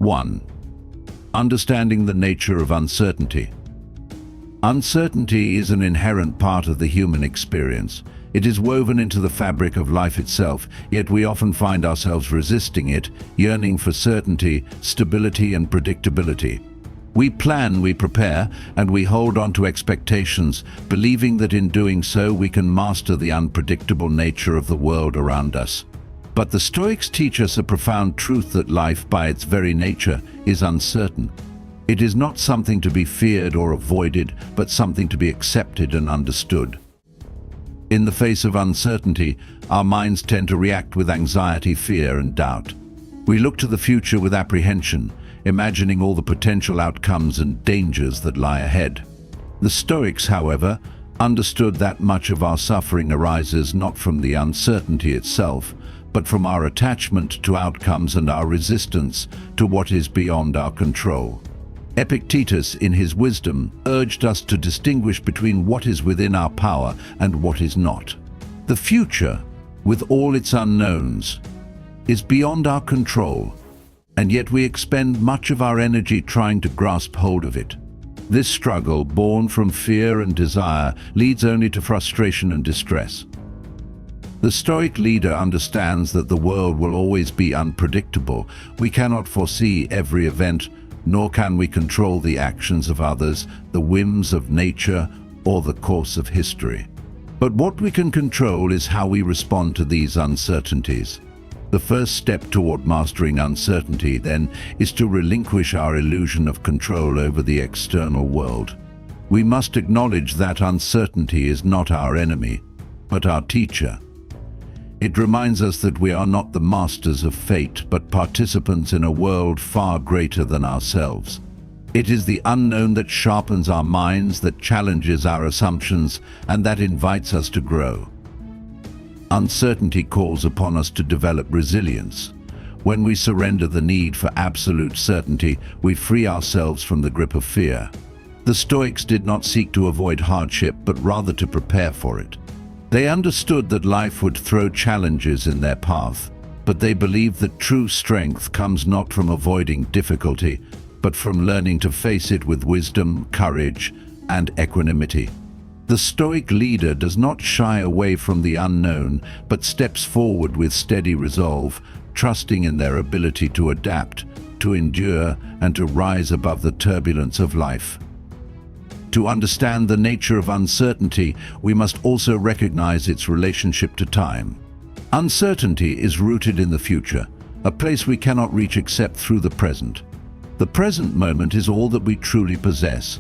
1. Understanding the nature of uncertainty. Uncertainty is an inherent part of the human experience. It is woven into the fabric of life itself, yet we often find ourselves resisting it, yearning for certainty, stability, and predictability. We plan, we prepare, and we hold on to expectations, believing that in doing so we can master the unpredictable nature of the world around us. But the Stoics teach us a profound truth that life, by its very nature, is uncertain. It is not something to be feared or avoided, but something to be accepted and understood. In the face of uncertainty, our minds tend to react with anxiety, fear, and doubt. We look to the future with apprehension, imagining all the potential outcomes and dangers that lie ahead. The Stoics, however, understood that much of our suffering arises not from the uncertainty itself, but from our attachment to outcomes and our resistance to what is beyond our control. Epictetus, in his wisdom, urged us to distinguish between what is within our power and what is not. The future, with all its unknowns, is beyond our control, and yet we expend much of our energy trying to grasp hold of it. This struggle, born from fear and desire, leads only to frustration and distress. The Stoic leader understands that the world will always be unpredictable. We cannot foresee every event, nor can we control the actions of others, the whims of nature, or the course of history. But what we can control is how we respond to these uncertainties. The first step toward mastering uncertainty, then, is to relinquish our illusion of control over the external world. We must acknowledge that uncertainty is not our enemy, but our teacher. It reminds us that we are not the masters of fate, but participants in a world far greater than ourselves. It is the unknown that sharpens our minds, that challenges our assumptions, and that invites us to grow. Uncertainty calls upon us to develop resilience. When we surrender the need for absolute certainty, we free ourselves from the grip of fear. The Stoics did not seek to avoid hardship, but rather to prepare for it. They understood that life would throw challenges in their path, but they believed that true strength comes not from avoiding difficulty, but from learning to face it with wisdom, courage, and equanimity. The Stoic leader does not shy away from the unknown, but steps forward with steady resolve, trusting in their ability to adapt, to endure, and to rise above the turbulence of life. To understand the nature of uncertainty, we must also recognize its relationship to time. Uncertainty is rooted in the future, a place we cannot reach except through the present. The present moment is all that we truly possess,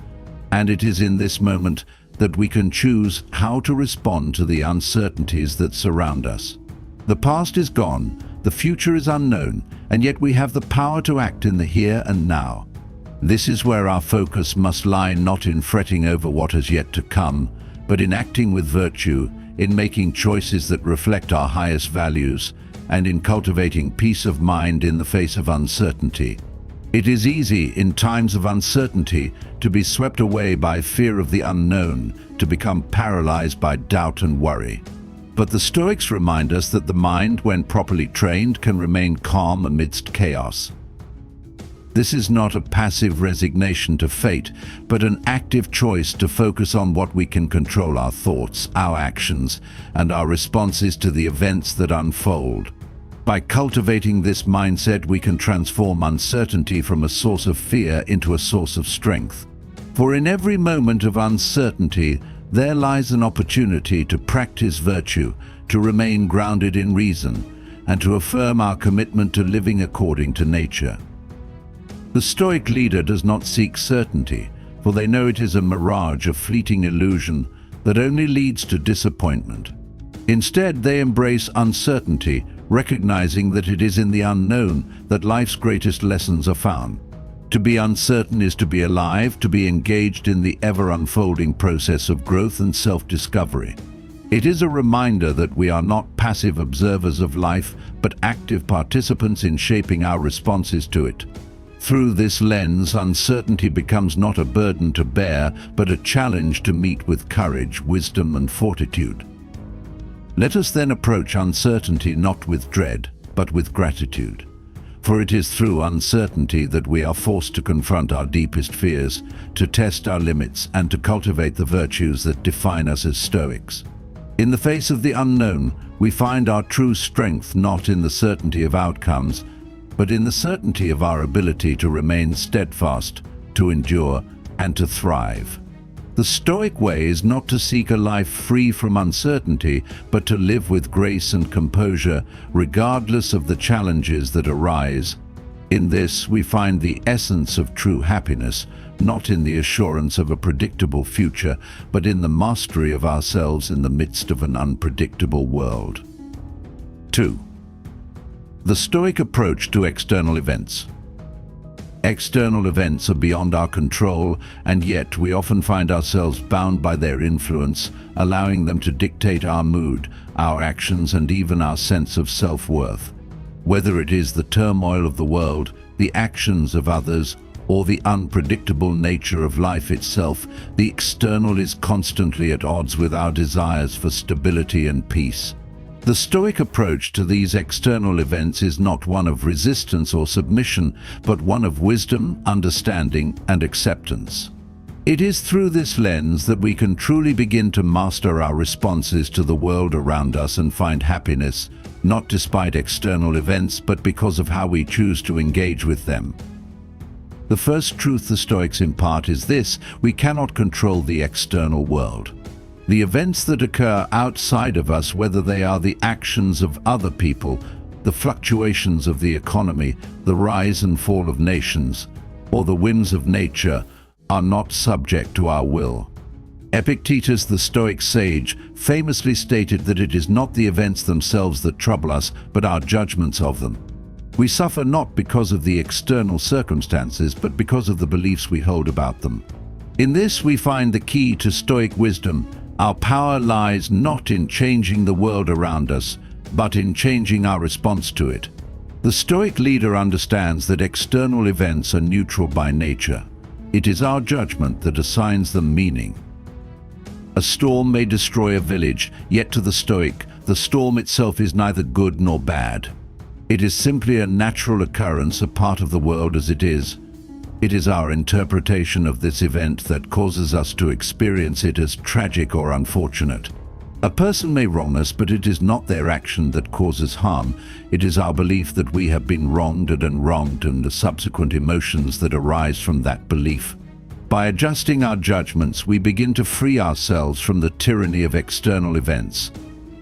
and it is in this moment that we can choose how to respond to the uncertainties that surround us. The past is gone, the future is unknown, and yet we have the power to act in the here and now. This is where our focus must lie, not in fretting over what has yet to come, but in acting with virtue, in making choices that reflect our highest values, and in cultivating peace of mind in the face of uncertainty. It is easy, in times of uncertainty, to be swept away by fear of the unknown, to become paralyzed by doubt and worry. But the Stoics remind us that the mind, when properly trained, can remain calm amidst chaos. This is not a passive resignation to fate, but an active choice to focus on what we can control: our thoughts, our actions, and our responses to the events that unfold. By cultivating this mindset, we can transform uncertainty from a source of fear into a source of strength. For in every moment of uncertainty, there lies an opportunity to practice virtue, to remain grounded in reason, and to affirm our commitment to living according to nature. The Stoic leader does not seek certainty, for they know it is a mirage, a fleeting illusion that only leads to disappointment. Instead, they embrace uncertainty, recognizing that it is in the unknown that life's greatest lessons are found. To be uncertain is to be alive, to be engaged in the ever-unfolding process of growth and self-discovery. It is a reminder that we are not passive observers of life, but active participants in shaping our responses to it. Through this lens, uncertainty becomes not a burden to bear, but a challenge to meet with courage, wisdom, and fortitude. Let us then approach uncertainty not with dread, but with gratitude. For it is through uncertainty that we are forced to confront our deepest fears, to test our limits, and to cultivate the virtues that define us as Stoics. In the face of the unknown, we find our true strength not in the certainty of outcomes, but in the certainty of our ability to remain steadfast, to endure, and to thrive. The Stoic way is not to seek a life free from uncertainty, but to live with grace and composure, regardless of the challenges that arise. In this, we find the essence of true happiness, not in the assurance of a predictable future, but in the mastery of ourselves in the midst of an unpredictable world. 2. The Stoic approach to external events. External events are beyond our control, and yet we often find ourselves bound by their influence, allowing them to dictate our mood, our actions, and even our sense of self-worth. Whether it is the turmoil of the world, the actions of others, or the unpredictable nature of life itself, the external is constantly at odds with our desires for stability and peace. The Stoic approach to these external events is not one of resistance or submission, but one of wisdom, understanding, and acceptance. It is through this lens that we can truly begin to master our responses to the world around us and find happiness, not despite external events, but because of how we choose to engage with them. The first truth the Stoics impart is this: we cannot control the external world. The events that occur outside of us, whether they are the actions of other people, the fluctuations of the economy, the rise and fall of nations, or the whims of nature, are not subject to our will. Epictetus, the Stoic sage, famously stated that it is not the events themselves that trouble us, but our judgments of them. We suffer not because of the external circumstances, but because of the beliefs we hold about them. In this we find the key to Stoic wisdom. Our power lies not in changing the world around us, but in changing our response to it. The Stoic leader understands that external events are neutral by nature. It is our judgment that assigns them meaning. A storm may destroy a village, yet to the Stoic, the storm itself is neither good nor bad. It is simply a natural occurrence, a part of the world as it is. It is our interpretation of this event that causes us to experience it as tragic or unfortunate. A person may wrong us, but it is not their action that causes harm. It is our belief that we have been wronged and the subsequent emotions that arise from that belief. By adjusting our judgments, we begin to free ourselves from the tyranny of external events.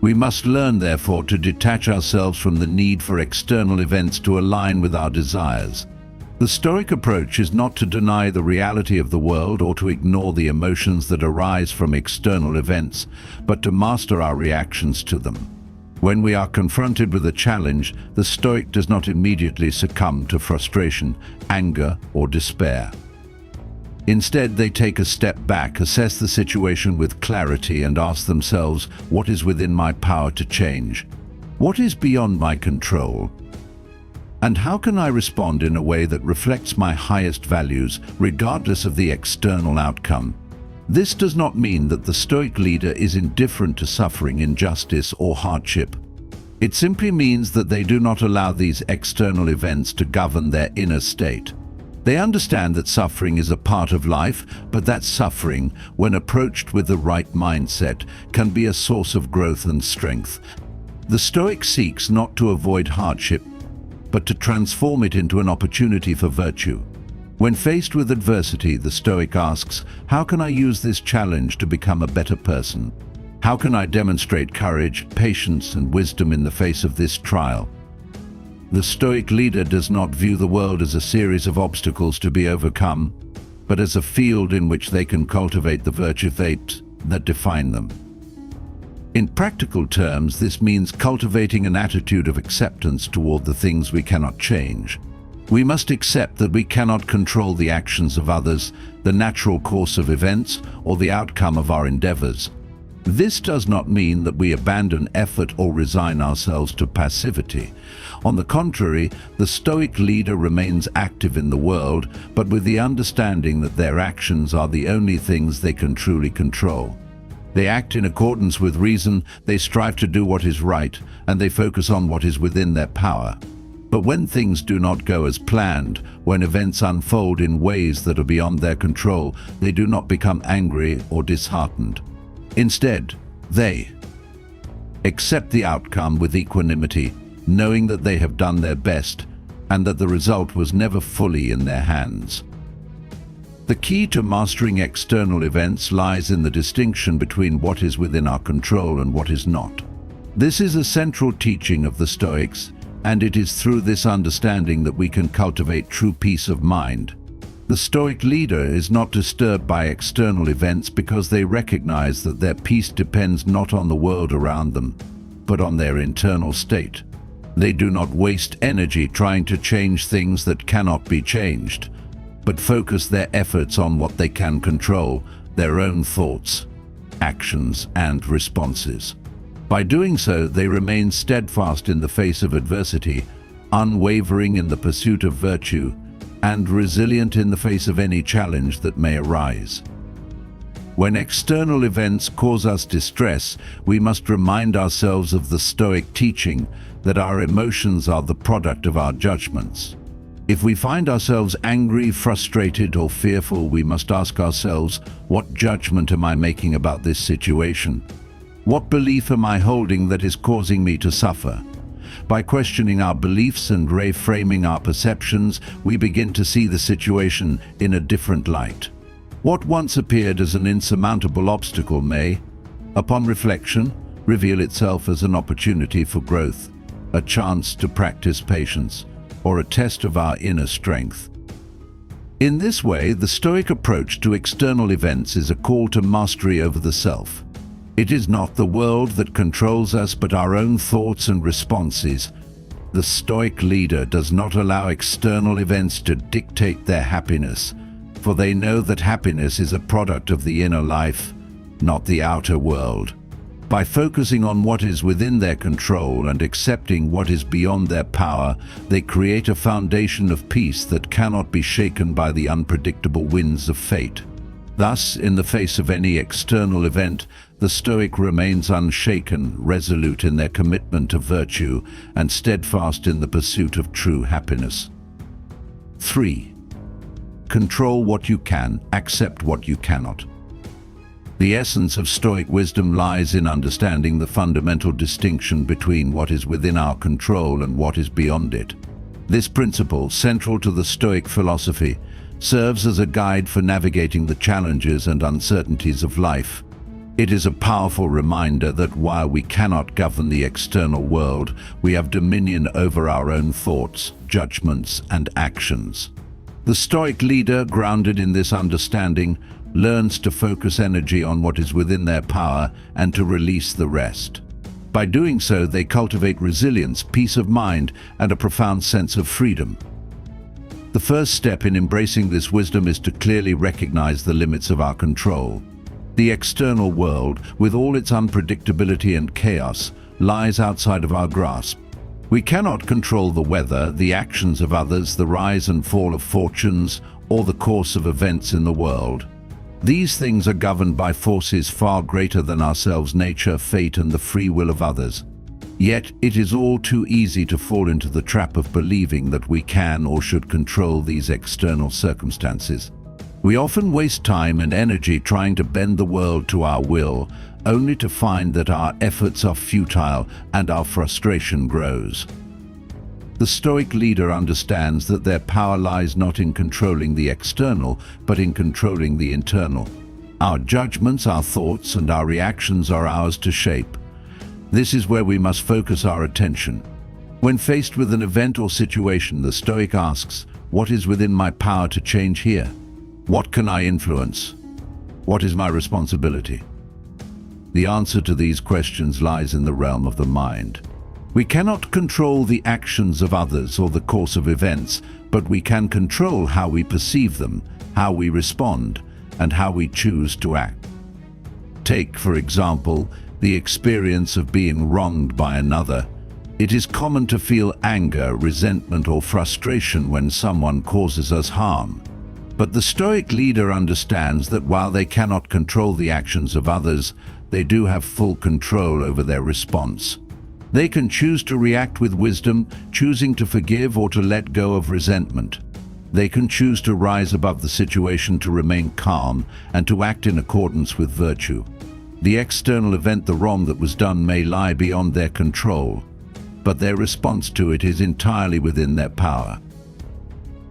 We must learn, therefore, to detach ourselves from the need for external events to align with our desires. The Stoic approach is not to deny the reality of the world or to ignore the emotions that arise from external events, but to master our reactions to them. When we are confronted with a challenge, the Stoic does not immediately succumb to frustration, anger, or despair. Instead, they take a step back, assess the situation with clarity, and ask themselves, what is within my power to change? What is beyond my control? And how can I respond in a way that reflects my highest values, regardless of the external outcome? This does not mean that the Stoic leader is indifferent to suffering, injustice, or hardship. It simply means that they do not allow these external events to govern their inner state. They understand that suffering is a part of life, but that suffering, when approached with the right mindset, can be a source of growth and strength. The Stoic seeks not to avoid hardship, but to transform it into an opportunity for virtue. When faced with adversity, the Stoic asks, how can I use this challenge to become a better person? How can I demonstrate courage, patience, and wisdom in the face of this trial? The Stoic leader does not view the world as a series of obstacles to be overcome, but as a field in which they can cultivate the virtue traits that define them. In practical terms, this means cultivating an attitude of acceptance toward the things we cannot change. We must accept that we cannot control the actions of others, the natural course of events, or the outcome of our endeavors. This does not mean that we abandon effort or resign ourselves to passivity. On the contrary, the Stoic leader remains active in the world, but with the understanding that their actions are the only things they can truly control. They act in accordance with reason, they strive to do what is right, and they focus on what is within their power. But when things do not go as planned, when events unfold in ways that are beyond their control, they do not become angry or disheartened. Instead, they accept the outcome with equanimity, knowing that they have done their best and that the result was never fully in their hands. The key to mastering external events lies in the distinction between what is within our control and what is not. This is a central teaching of the Stoics, and it is through this understanding that we can cultivate true peace of mind. The Stoic leader is not disturbed by external events because they recognize that their peace depends not on the world around them, but on their internal state. They do not waste energy trying to change things that cannot be changed, but focus their efforts on what they can control, their own thoughts, actions, and responses. By doing so, they remain steadfast in the face of adversity, unwavering in the pursuit of virtue, and resilient in the face of any challenge that may arise. When external events cause us distress, we must remind ourselves of the Stoic teaching that our emotions are the product of our judgments. If we find ourselves angry, frustrated, or fearful, we must ask ourselves, what judgment am I making about this situation? What belief am I holding that is causing me to suffer? By questioning our beliefs and reframing our perceptions, we begin to see the situation in a different light. What once appeared as an insurmountable obstacle may, upon reflection, reveal itself as an opportunity for growth, a chance to practice patience, or a test of our inner strength. In this way, the Stoic approach to external events is a call to mastery over the self. It is not the world that controls us, but our own thoughts and responses. The Stoic leader does not allow external events to dictate their happiness, for they know that happiness is a product of the inner life, not the outer world. By focusing on what is within their control and accepting what is beyond their power, they create a foundation of peace that cannot be shaken by the unpredictable winds of fate. Thus, in the face of any external event, the Stoic remains unshaken, resolute in their commitment to virtue, and steadfast in the pursuit of true happiness. 3. Control what you can, accept what you cannot. The essence of Stoic wisdom lies in understanding the fundamental distinction between what is within our control and what is beyond it. This principle, central to the Stoic philosophy, serves as a guide for navigating the challenges and uncertainties of life. It is a powerful reminder that while we cannot govern the external world, we have dominion over our own thoughts, judgments, and actions. The Stoic leader, grounded in this understanding, learns to focus energy on what is within their power and to release the rest. By doing so, they cultivate resilience, peace of mind, and a profound sense of freedom. The first step in embracing this wisdom is to clearly recognize the limits of our control. The external world, with all its unpredictability and chaos, lies outside of our grasp. We cannot control the weather, the actions of others, the rise and fall of fortunes, or the course of events in the world. These things are governed by forces far greater than ourselves: nature, fate, and the free will of others. Yet, it is all too easy to fall into the trap of believing that we can or should control these external circumstances. We often waste time and energy trying to bend the world to our will, only to find that our efforts are futile and our frustration grows. The Stoic leader understands that their power lies not in controlling the external, but in controlling the internal. Our judgments, our thoughts, and our reactions are ours to shape. This is where we must focus our attention. When faced with an event or situation, the Stoic asks, what is within my power to change here? What can I influence? What is my responsibility? The answer to these questions lies in the realm of the mind. We cannot control the actions of others or the course of events, but we can control how we perceive them, how we respond, and how we choose to act. Take, for example, the experience of being wronged by another. It is common to feel anger, resentment, or frustration when someone causes us harm. But the Stoic leader understands that while they cannot control the actions of others, they do have full control over their response. They can choose to react with wisdom, choosing to forgive or to let go of resentment. They can choose to rise above the situation, to remain calm, and to act in accordance with virtue. The external event, the wrong that was done, may lie beyond their control, but their response to it is entirely within their power.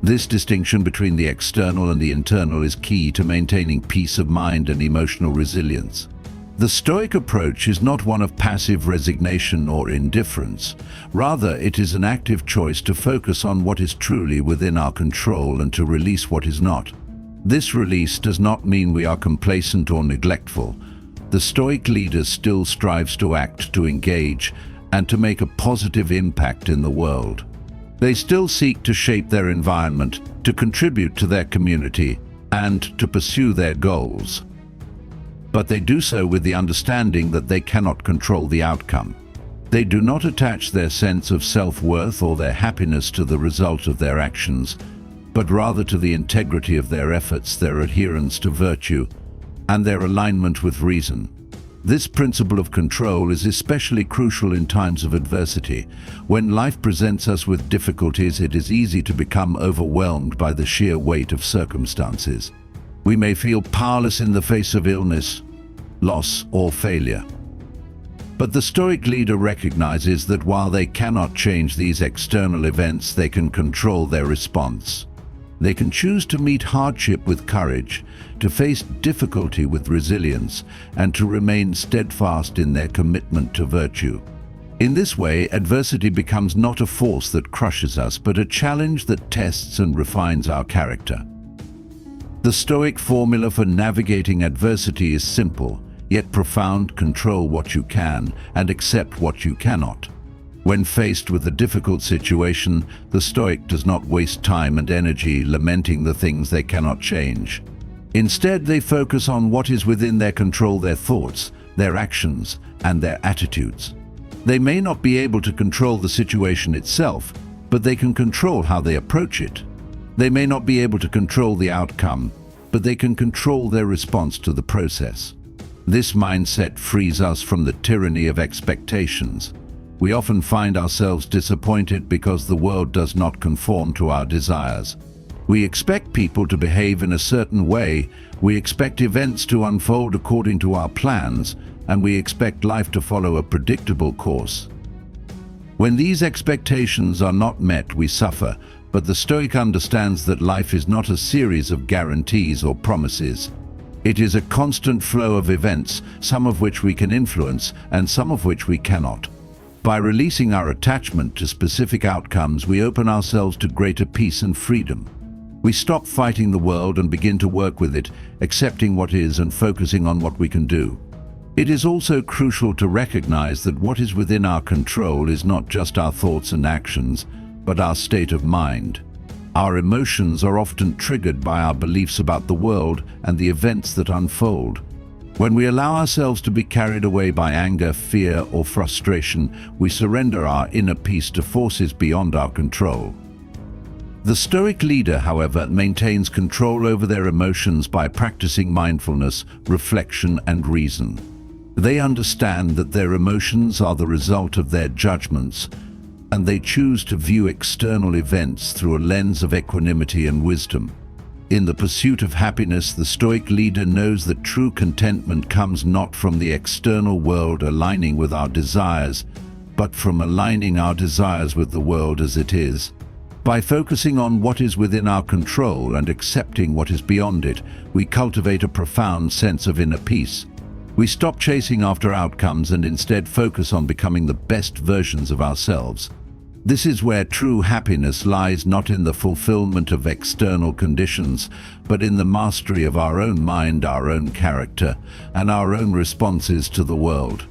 This distinction between the external and the internal is key to maintaining peace of mind and emotional resilience. The Stoic approach is not one of passive resignation or indifference. Rather, it is an active choice to focus on what is truly within our control and to release what is not. This release does not mean we are complacent or neglectful. The Stoic leader still strives to act, to engage, and to make a positive impact in the world. They still seek to shape their environment, to contribute to their community, and to pursue their goals. But they do so with the understanding that they cannot control the outcome. They do not attach their sense of self-worth or their happiness to the result of their actions, but rather to the integrity of their efforts, their adherence to virtue, and their alignment with reason. This principle of control is especially crucial in times of adversity. When life presents us with difficulties, it is easy to become overwhelmed by the sheer weight of circumstances. We may feel powerless in the face of illness, loss, or failure. But the Stoic leader recognizes that while they cannot change these external events, they can control their response. They can choose to meet hardship with courage, to face difficulty with resilience, and to remain steadfast in their commitment to virtue. In this way, adversity becomes not a force that crushes us, but a challenge that tests and refines our character. The Stoic formula for navigating adversity is simple, yet profound: control what you can and accept what you cannot. When faced with a difficult situation, the Stoic does not waste time and energy lamenting the things they cannot change. Instead, they focus on what is within their control: their thoughts, their actions, and their attitudes. They may not be able to control the situation itself, but they can control how they approach it. They may not be able to control the outcome, but they can control their response to the process. This mindset frees us from the tyranny of expectations. We often find ourselves disappointed because the world does not conform to our desires. We expect people to behave in a certain way, we expect events to unfold according to our plans, and we expect life to follow a predictable course. When these expectations are not met, we suffer, but the Stoic understands that life is not a series of guarantees or promises. It is a constant flow of events, some of which we can influence and some of which we cannot. By releasing our attachment to specific outcomes, we open ourselves to greater peace and freedom. We stop fighting the world and begin to work with it, accepting what is and focusing on what we can do. It is also crucial to recognize that what is within our control is not just our thoughts and actions, but our state of mind. Our emotions are often triggered by our beliefs about the world and the events that unfold. When we allow ourselves to be carried away by anger, fear, or frustration, we surrender our inner peace to forces beyond our control. The Stoic leader, however, maintains control over their emotions by practicing mindfulness, reflection, and reason. They understand that their emotions are the result of their judgments, and they choose to view external events through a lens of equanimity and wisdom. In the pursuit of happiness, the Stoic leader knows that true contentment comes not from the external world aligning with our desires, but from aligning our desires with the world as it is. By focusing on what is within our control and accepting what is beyond it, we cultivate a profound sense of inner peace. We stop chasing after outcomes and instead focus on becoming the best versions of ourselves. This is where true happiness lies, not in the fulfillment of external conditions, but in the mastery of our own mind, our own character, and our own responses to the world.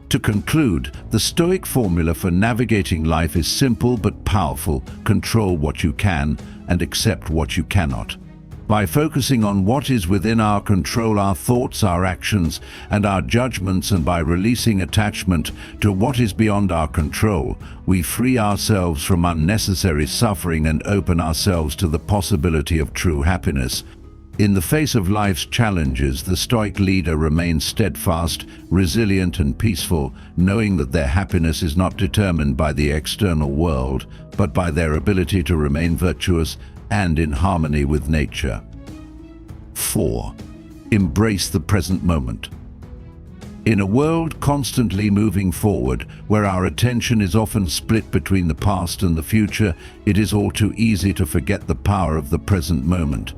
To conclude, the Stoic formula for navigating life is simple but powerful: control what you can and accept what you cannot. By focusing on what is within our control, our thoughts, our actions, and our judgments, and by releasing attachment to what is beyond our control, we free ourselves from unnecessary suffering and open ourselves to the possibility of true happiness. In the face of life's challenges, the Stoic leader remains steadfast, resilient and peaceful, knowing that their happiness is not determined by the external world, but by their ability to remain virtuous and in harmony with nature. 4. Embrace the present moment. In a world constantly moving forward, where our attention is often split between the past and the future, it is all too easy to forget the power of the present moment.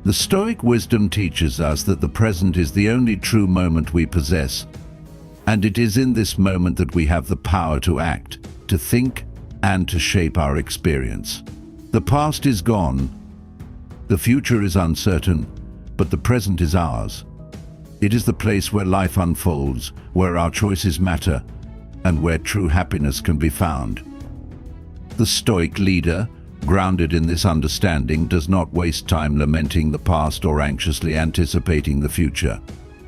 The Stoic wisdom teaches us that the present is the only true moment we possess, and it is in this moment that we have the power to act, to think, and to shape our experience. The past is gone, the future is uncertain, but the present is ours. It is the place where life unfolds, where our choices matter, and where true happiness can be found. The Stoic leader, grounded in this understanding, does not waste time lamenting the past or anxiously anticipating the future.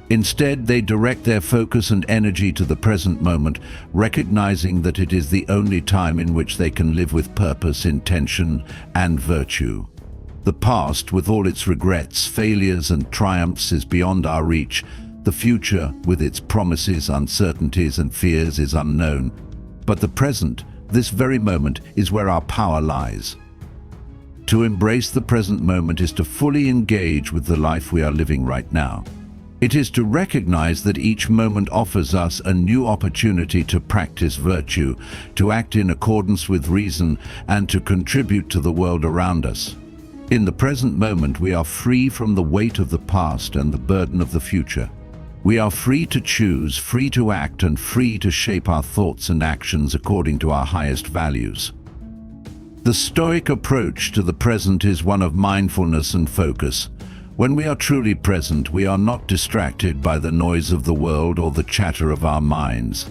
Instead, they direct their focus and energy to the present moment, recognizing that it is the only time in which they can live with purpose, intention, and virtue. The past, with all its regrets, failures, and triumphs, is beyond our reach. The future, with its promises, uncertainties, and fears, is unknown. But the present, this very moment, is where our power lies. To embrace the present moment is to fully engage with the life we are living right now. It is to recognize that each moment offers us a new opportunity to practice virtue, to act in accordance with reason, and to contribute to the world around us. In the present moment, we are free from the weight of the past and the burden of the future. We are free to choose, free to act, and free to shape our thoughts and actions according to our highest values. The Stoic approach to the present is one of mindfulness and focus. When we are truly present, we are not distracted by the noise of the world or the chatter of our minds.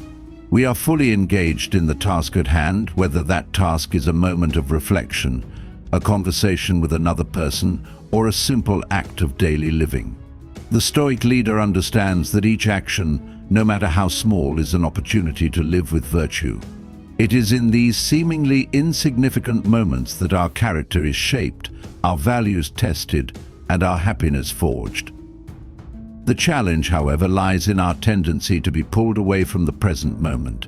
We are fully engaged in the task at hand, whether that task is a moment of reflection, a conversation with another person, or a simple act of daily living. The Stoic leader understands that each action, no matter how small, is an opportunity to live with virtue. It is in these seemingly insignificant moments that our character is shaped, our values tested, and our happiness forged. The challenge, however, lies in our tendency to be pulled away from the present moment.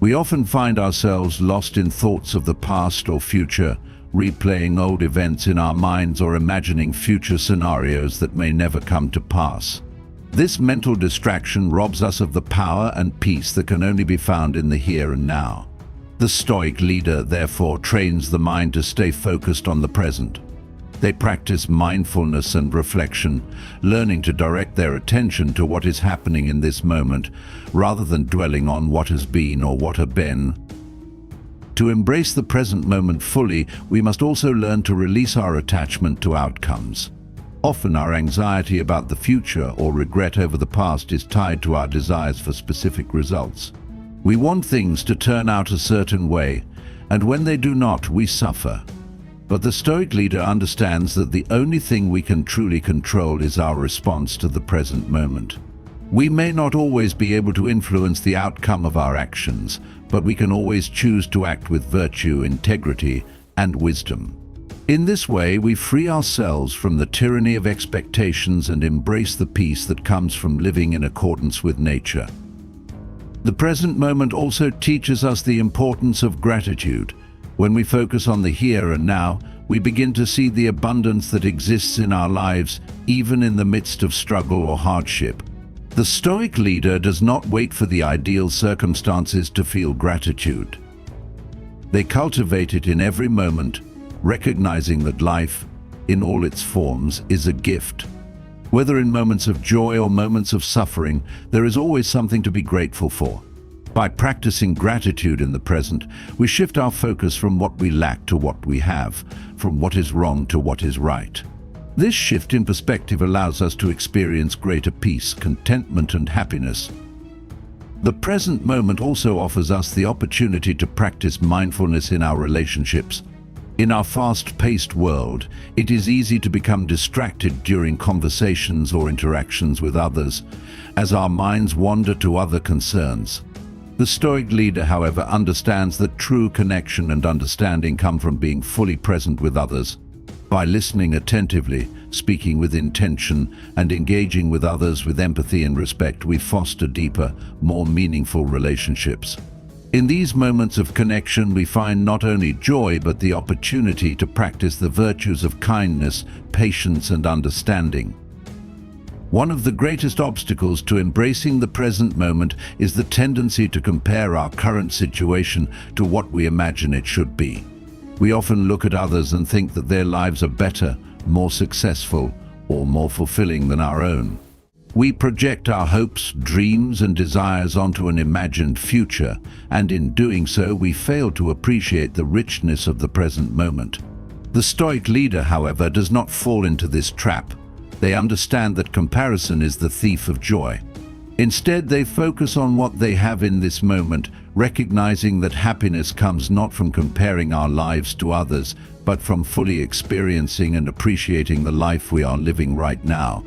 We often find ourselves lost in thoughts of the past or future, replaying old events in our minds or imagining future scenarios that may never come to pass. This mental distraction robs us of the power and peace that can only be found in the here and now. The Stoic leader, therefore, trains the mind to stay focused on the present. They practice mindfulness and reflection, learning to direct their attention to what is happening in this moment, rather than dwelling on what has been or what have been. To embrace the present moment fully, we must also learn to release our attachment to outcomes. Often our anxiety about the future or regret over the past is tied to our desires for specific results. We want things to turn out a certain way, and when they do not, we suffer. But the Stoic leader understands that the only thing we can truly control is our response to the present moment. We may not always be able to influence the outcome of our actions, but we can always choose to act with virtue, integrity, and wisdom. In this way, we free ourselves from the tyranny of expectations and embrace the peace that comes from living in accordance with nature. The present moment also teaches us the importance of gratitude. When we focus on the here and now, we begin to see the abundance that exists in our lives, even in the midst of struggle or hardship. The Stoic leader does not wait for the ideal circumstances to feel gratitude. They cultivate it in every moment, recognizing that life, in all its forms, is a gift. Whether in moments of joy or moments of suffering, there is always something to be grateful for. By practicing gratitude in the present, we shift our focus from what we lack to what we have, from what is wrong to what is right. This shift in perspective allows us to experience greater peace, contentment, and happiness. The present moment also offers us the opportunity to practice mindfulness in our relationships. In our fast-paced world, it is easy to become distracted during conversations or interactions with others, as our minds wander to other concerns. The Stoic leader, however, understands that true connection and understanding come from being fully present with others. By listening attentively, speaking with intention, and engaging with others with empathy and respect, we foster deeper, more meaningful relationships. In these moments of connection, we find not only joy but the opportunity to practice the virtues of kindness, patience, and understanding. One of the greatest obstacles to embracing the present moment is the tendency to compare our current situation to what we imagine it should be. We often look at others and think that their lives are better, more successful, or more fulfilling than our own. We project our hopes, dreams, and desires onto an imagined future, and in doing so, we fail to appreciate the richness of the present moment. The Stoic leader, however, does not fall into this trap. They understand that comparison is the thief of joy. Instead, they focus on what they have in this moment, recognizing that happiness comes not from comparing our lives to others, but from fully experiencing and appreciating the life we are living right now.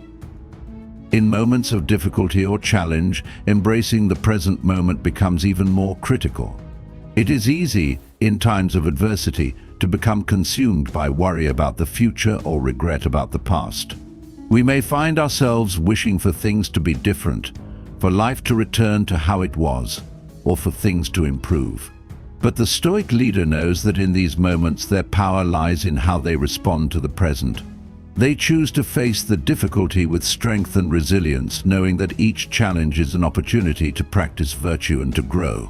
In moments of difficulty or challenge, embracing the present moment becomes even more critical. It is easy, in times of adversity, to become consumed by worry about the future or regret about the past. We may find ourselves wishing for things to be different, for life to return to how it was, or for things to improve. But the Stoic leader knows that in these moments their power lies in how they respond to the present. They choose to face the difficulty with strength and resilience, knowing that each challenge is an opportunity to practice virtue and to grow.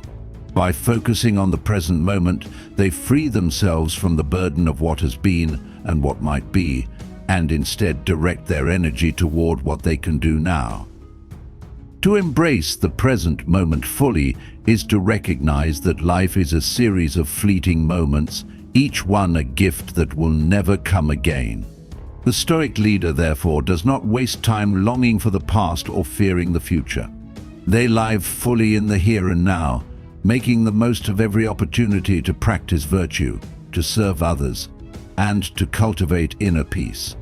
By focusing on the present moment, they free themselves from the burden of what has been and what might be, and instead direct their energy toward what they can do now. To embrace the present moment fully is to recognize that life is a series of fleeting moments, each one a gift that will never come again. The Stoic leader, therefore, does not waste time longing for the past or fearing the future. They live fully in the here and now, making the most of every opportunity to practice virtue, to serve others, and to cultivate inner peace.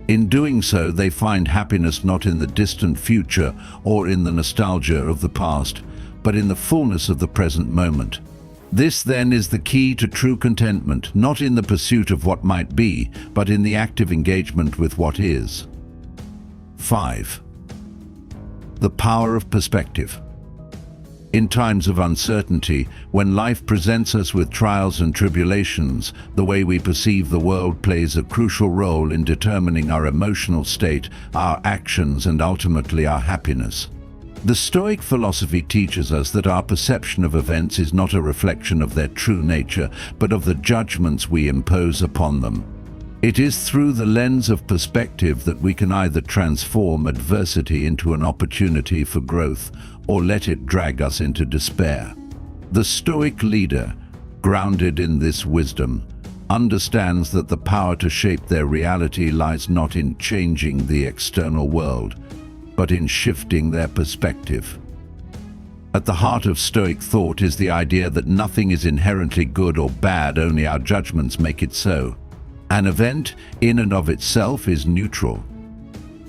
In doing so, they find happiness not in the distant future or in the nostalgia of the past, but in the fullness of the present moment. This, then, is the key to true contentment, not in the pursuit of what might be, but in the active engagement with what is. 5. The power of perspective. In times of uncertainty, when life presents us with trials and tribulations, the way we perceive the world plays a crucial role in determining our emotional state, our actions, and ultimately our happiness. The Stoic philosophy teaches us that our perception of events is not a reflection of their true nature, but of the judgments we impose upon them. It is through the lens of perspective that we can either transform adversity into an opportunity for growth or let it drag us into despair. The Stoic leader, grounded in this wisdom, understands that the power to shape their reality lies not in changing the external world, but in shifting their perspective. At the heart of Stoic thought is the idea that nothing is inherently good or bad, only our judgments make it so. An event, in and of itself, is neutral.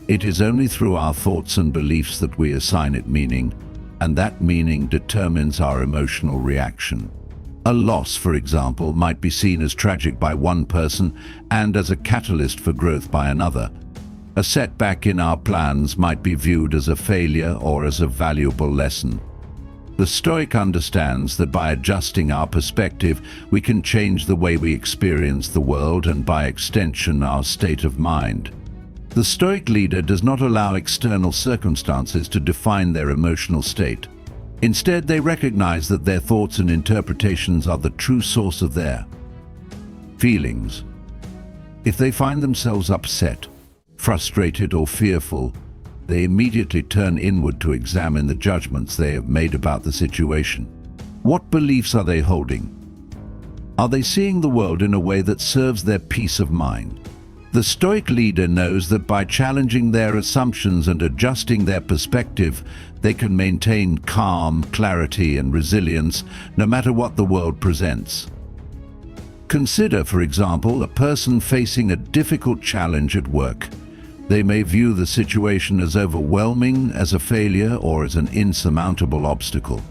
It is only through our thoughts and beliefs that we assign it meaning, and that meaning determines our emotional reaction. A loss, for example, might be seen as tragic by one person and as a catalyst for growth by another. A setback in our plans might be viewed as a failure or as a valuable lesson. The Stoic understands that by adjusting our perspective, we can change the way we experience the world and, by extension, our state of mind. The Stoic leader does not allow external circumstances to define their emotional state. Instead, they recognize that their thoughts and interpretations are the true source of their feelings. If they find themselves upset, frustrated, or fearful, they immediately turn inward to examine the judgments they have made about the situation. What beliefs are they holding? Are they seeing the world in a way that serves their peace of mind? The Stoic leader knows that by challenging their assumptions and adjusting their perspective, they can maintain calm, clarity, and resilience no matter what the world presents. Consider, for example, a person facing a difficult challenge at work. They may view the situation as overwhelming, as a failure, or as an insurmountable obstacle.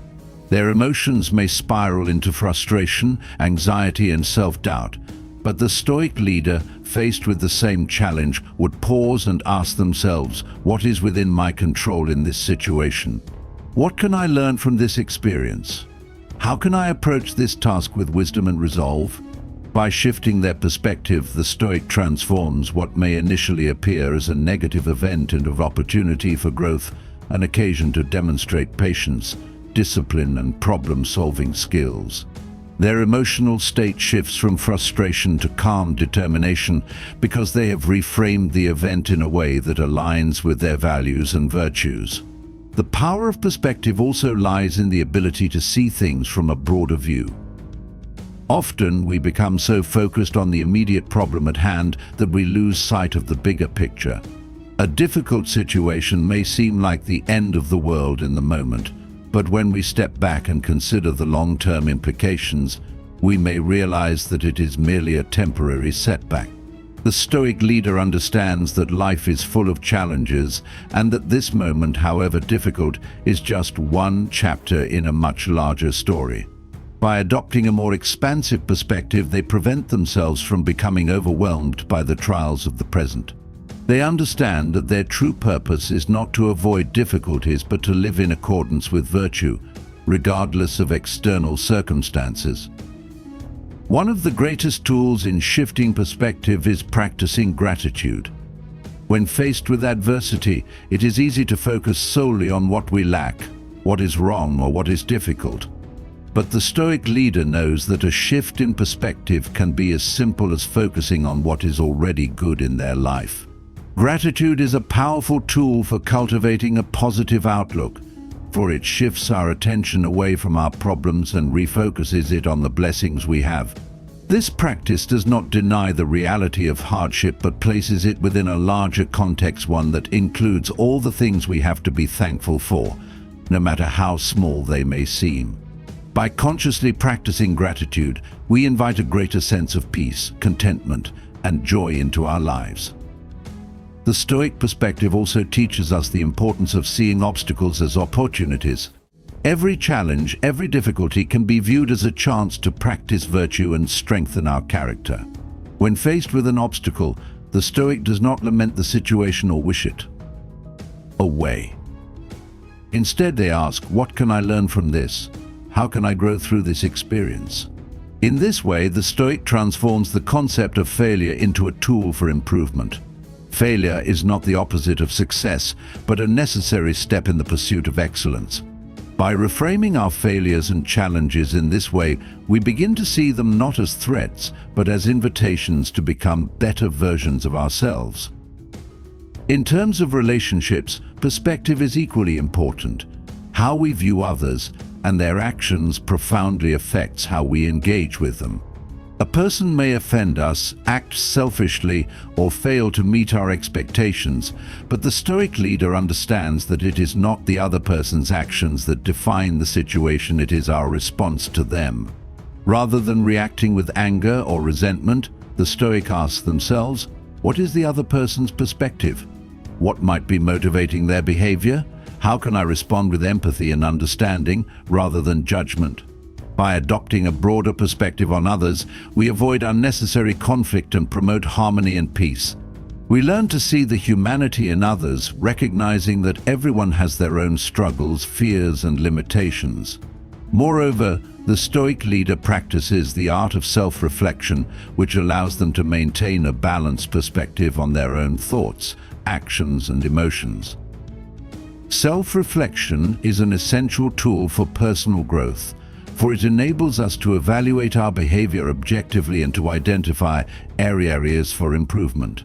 Their emotions may spiral into frustration, anxiety, and self-doubt, but the Stoic leader faced with the same challenge, would pause and ask themselves, what is within my control in this situation? What can I learn from this experience? How can I approach this task with wisdom and resolve? By shifting their perspective, the Stoic transforms what may initially appear as a negative event into an opportunity for growth, an occasion to demonstrate patience, discipline, and problem-solving skills. Their emotional state shifts from frustration to calm determination because they have reframed the event in a way that aligns with their values and virtues. The power of perspective also lies in the ability to see things from a broader view. Often we become so focused on the immediate problem at hand that we lose sight of the bigger picture. A difficult situation may seem like the end of the world in the moment, but when we step back and consider the long-term implications, we may realize that it is merely a temporary setback. The Stoic leader understands that life is full of challenges and that this moment, however difficult, is just one chapter in a much larger story. By adopting a more expansive perspective, they prevent themselves from becoming overwhelmed by the trials of the present. They understand that their true purpose is not to avoid difficulties but to live in accordance with virtue, regardless of external circumstances. One of the greatest tools in shifting perspective is practicing gratitude. When faced with adversity, it is easy to focus solely on what we lack, what is wrong, or what is difficult. But the Stoic leader knows that a shift in perspective can be as simple as focusing on what is already good in their life. Gratitude is a powerful tool for cultivating a positive outlook, for it shifts our attention away from our problems and refocuses it on the blessings we have. This practice does not deny the reality of hardship but places it within a larger context, one that includes all the things we have to be thankful for, no matter how small they may seem. By consciously practicing gratitude, we invite a greater sense of peace, contentment, and joy into our lives. The Stoic perspective also teaches us the importance of seeing obstacles as opportunities. Every challenge, every difficulty can be viewed as a chance to practice virtue and strengthen our character. When faced with an obstacle, the Stoic does not lament the situation or wish it away. Instead, they ask, what can I learn from this? How can I grow through this experience? In this way, the Stoic transforms the concept of failure into a tool for improvement. Failure is not the opposite of success, but a necessary step in the pursuit of excellence. By reframing our failures and challenges in this way, we begin to see them not as threats, but as invitations to become better versions of ourselves. In terms of relationships, perspective is equally important. How we view others and their actions profoundly affects how we engage with them. A person may offend us, act selfishly, or fail to meet our expectations, but the Stoic leader understands that it is not the other person's actions that define the situation, it is our response to them. Rather than reacting with anger or resentment, the Stoic asks themselves, what is the other person's perspective? What might be motivating their behavior? How can I respond with empathy and understanding rather than judgment? By adopting a broader perspective on others, we avoid unnecessary conflict and promote harmony and peace. We learn to see the humanity in others, recognizing that everyone has their own struggles, fears, and limitations. Moreover, the Stoic leader practices the art of self-reflection, which allows them to maintain a balanced perspective on their own thoughts, actions, and emotions. Self-reflection is an essential tool for personal growth, for it enables us to evaluate our behavior objectively and to identify areas for improvement.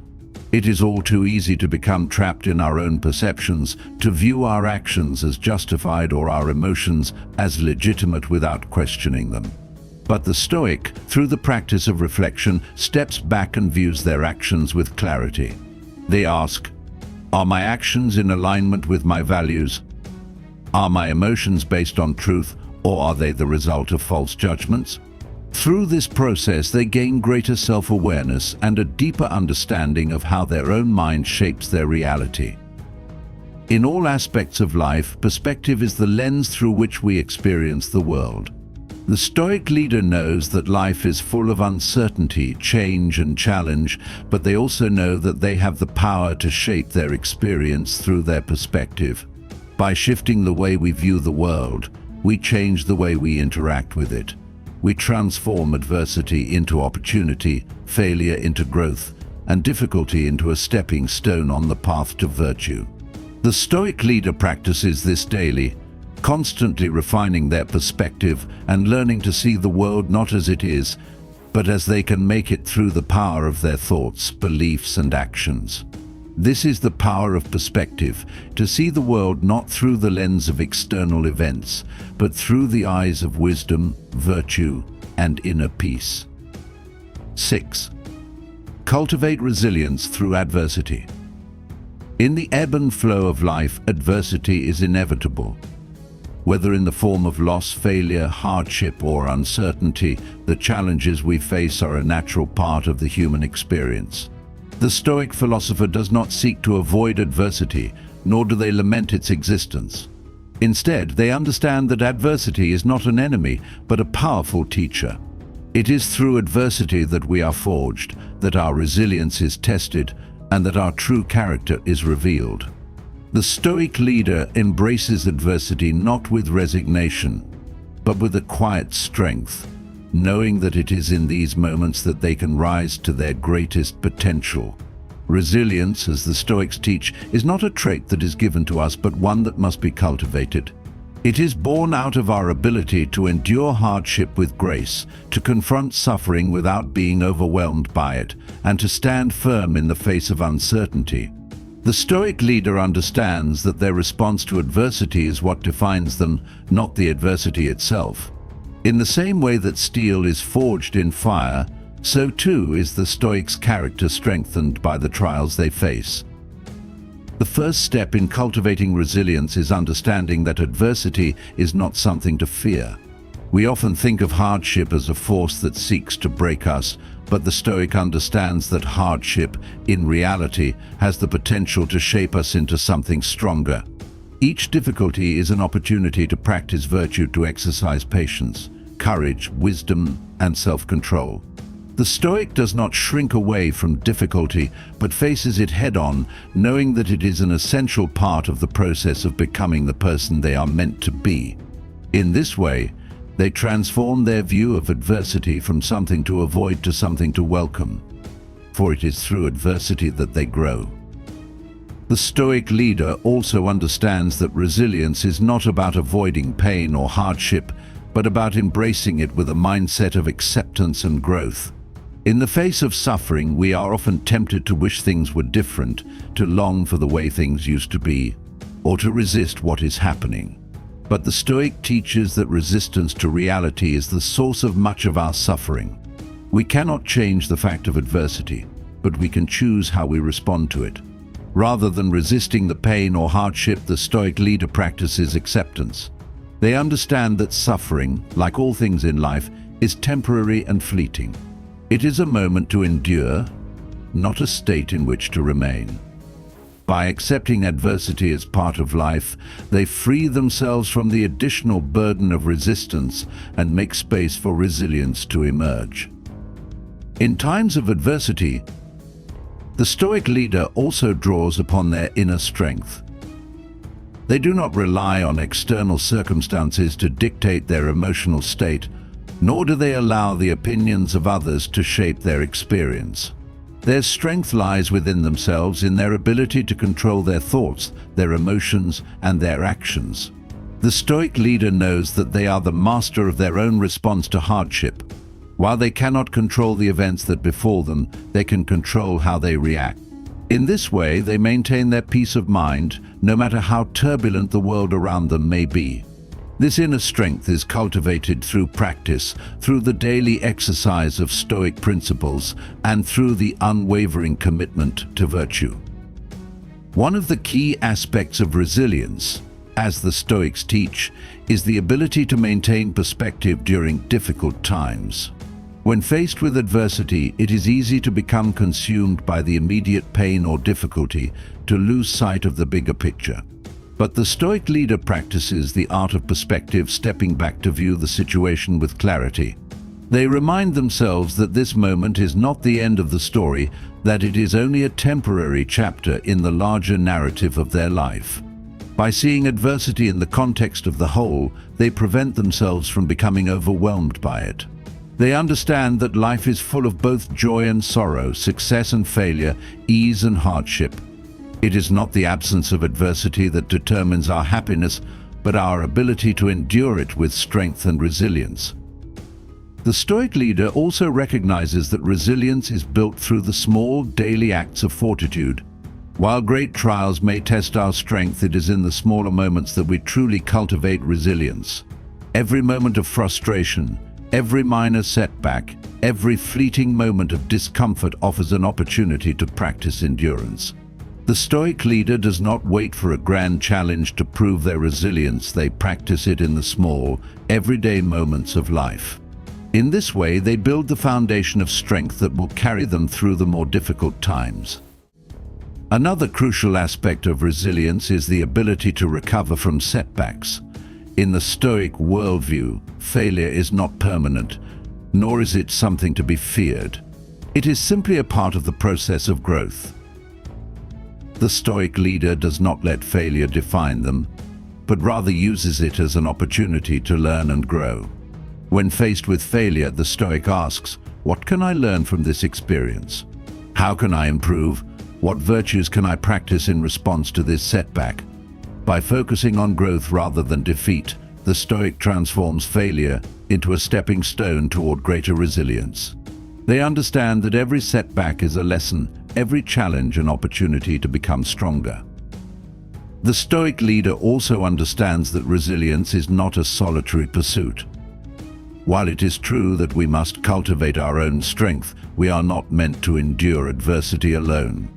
It is all too easy to become trapped in our own perceptions, to view our actions as justified or our emotions as legitimate without questioning them. But the Stoic, through the practice of reflection, steps back and views their actions with clarity. They ask, are my actions in alignment with my values? Are my emotions based on truth, or are they the result of false judgments? Through this process, they gain greater self-awareness and a deeper understanding of how their own mind shapes their reality. In all aspects of life, perspective is the lens through which we experience the world. The Stoic leader knows that life is full of uncertainty, change and challenge, but they also know that they have the power to shape their experience through their perspective. By shifting the way we view the world, we change the way we interact with it. We transform adversity into opportunity, failure into growth, and difficulty into a stepping stone on the path to virtue. The Stoic leader practices this daily, constantly refining their perspective and learning to see the world not as it is, but as they can make it through the power of their thoughts, beliefs, and actions. This is the power of perspective, to see the world not through the lens of external events, but through the eyes of wisdom, virtue, and inner peace. 6. Cultivate resilience through adversity. In the ebb and flow of life, adversity is inevitable. Whether in the form of loss, failure, hardship, or uncertainty, the challenges we face are a natural part of the human experience. The Stoic philosopher does not seek to avoid adversity, nor do they lament its existence. Instead, they understand that adversity is not an enemy, but a powerful teacher. It is through adversity that we are forged, that our resilience is tested, and that our true character is revealed. The Stoic leader embraces adversity not with resignation, but with a quiet strength, knowing that it is in these moments that they can rise to their greatest potential. Resilience, as the Stoics teach, is not a trait that is given to us, but one that must be cultivated. It is born out of our ability to endure hardship with grace, to confront suffering without being overwhelmed by it, and to stand firm in the face of uncertainty. The Stoic leader understands that their response to adversity is what defines them, not the adversity itself. In the same way that steel is forged in fire, so too is the Stoic's character strengthened by the trials they face. The first step in cultivating resilience is understanding that adversity is not something to fear. We often think of hardship as a force that seeks to break us, but the Stoic understands that hardship, in reality, has the potential to shape us into something stronger. Each difficulty is an opportunity to practice virtue, to exercise patience, courage, wisdom, and self-control. The Stoic does not shrink away from difficulty, but faces it head-on, knowing that it is an essential part of the process of becoming the person they are meant to be. In this way, they transform their view of adversity from something to avoid to something to welcome, for it is through adversity that they grow. The Stoic leader also understands that resilience is not about avoiding pain or hardship, but about embracing it with a mindset of acceptance and growth. In the face of suffering, we are often tempted to wish things were different, to long for the way things used to be, or to resist what is happening. But the Stoic teaches that resistance to reality is the source of much of our suffering. We cannot change the fact of adversity, but we can choose how we respond to it. Rather than resisting the pain or hardship, the Stoic leader practices acceptance. They understand that suffering, like all things in life, is temporary and fleeting. It is a moment to endure, not a state in which to remain. By accepting adversity as part of life, they free themselves from the additional burden of resistance and make space for resilience to emerge. In times of adversity, the Stoic leader also draws upon their inner strength. They do not rely on external circumstances to dictate their emotional state, nor do they allow the opinions of others to shape their experience. Their strength lies within themselves, in their ability to control their thoughts, their emotions, and their actions. The Stoic leader knows that they are the master of their own response to hardship. While they cannot control the events that befall them, they can control how they react. In this way, they maintain their peace of mind, no matter how turbulent the world around them may be. This inner strength is cultivated through practice, through the daily exercise of Stoic principles, and through the unwavering commitment to virtue. One of the key aspects of resilience, as the Stoics teach, is the ability to maintain perspective during difficult times. When faced with adversity, it is easy to become consumed by the immediate pain or difficulty, to lose sight of the bigger picture. But the Stoic leader practices the art of perspective, stepping back to view the situation with clarity. They remind themselves that this moment is not the end of the story, that it is only a temporary chapter in the larger narrative of their life. By seeing adversity in the context of the whole, they prevent themselves from becoming overwhelmed by it. They understand that life is full of both joy and sorrow, success and failure, ease and hardship. It is not the absence of adversity that determines our happiness, but our ability to endure it with strength and resilience. The Stoic leader also recognizes that resilience is built through the small, daily acts of fortitude. While great trials may test our strength, it is in the smaller moments that we truly cultivate resilience. Every moment of frustration, every minor setback, every fleeting moment of discomfort offers an opportunity to practice endurance. The Stoic leader does not wait for a grand challenge to prove their resilience. They practice it in the small, everyday moments of life. In this way, they build the foundation of strength that will carry them through the more difficult times. Another crucial aspect of resilience is the ability to recover from setbacks. In the Stoic worldview, failure is not permanent, nor is it something to be feared. It is simply a part of the process of growth. The Stoic leader does not let failure define them, but rather uses it as an opportunity to learn and grow. When faced with failure, the Stoic asks, "What can I learn from this experience? How can I improve? What virtues can I practice in response to this setback?" By focusing on growth rather than defeat, the Stoic transforms failure into a stepping stone toward greater resilience. They understand that every setback is a lesson, every challenge an opportunity to become stronger. The Stoic leader also understands that resilience is not a solitary pursuit. While it is true that we must cultivate our own strength, we are not meant to endure adversity alone.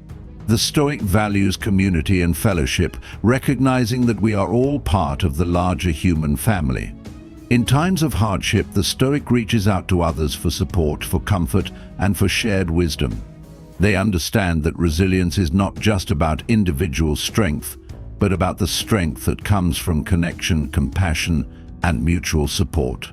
The Stoic values community and fellowship, recognizing that we are all part of the larger human family. In times of hardship, the Stoic reaches out to others for support, for comfort, and for shared wisdom. They understand that resilience is not just about individual strength, but about the strength that comes from connection, compassion, and mutual support.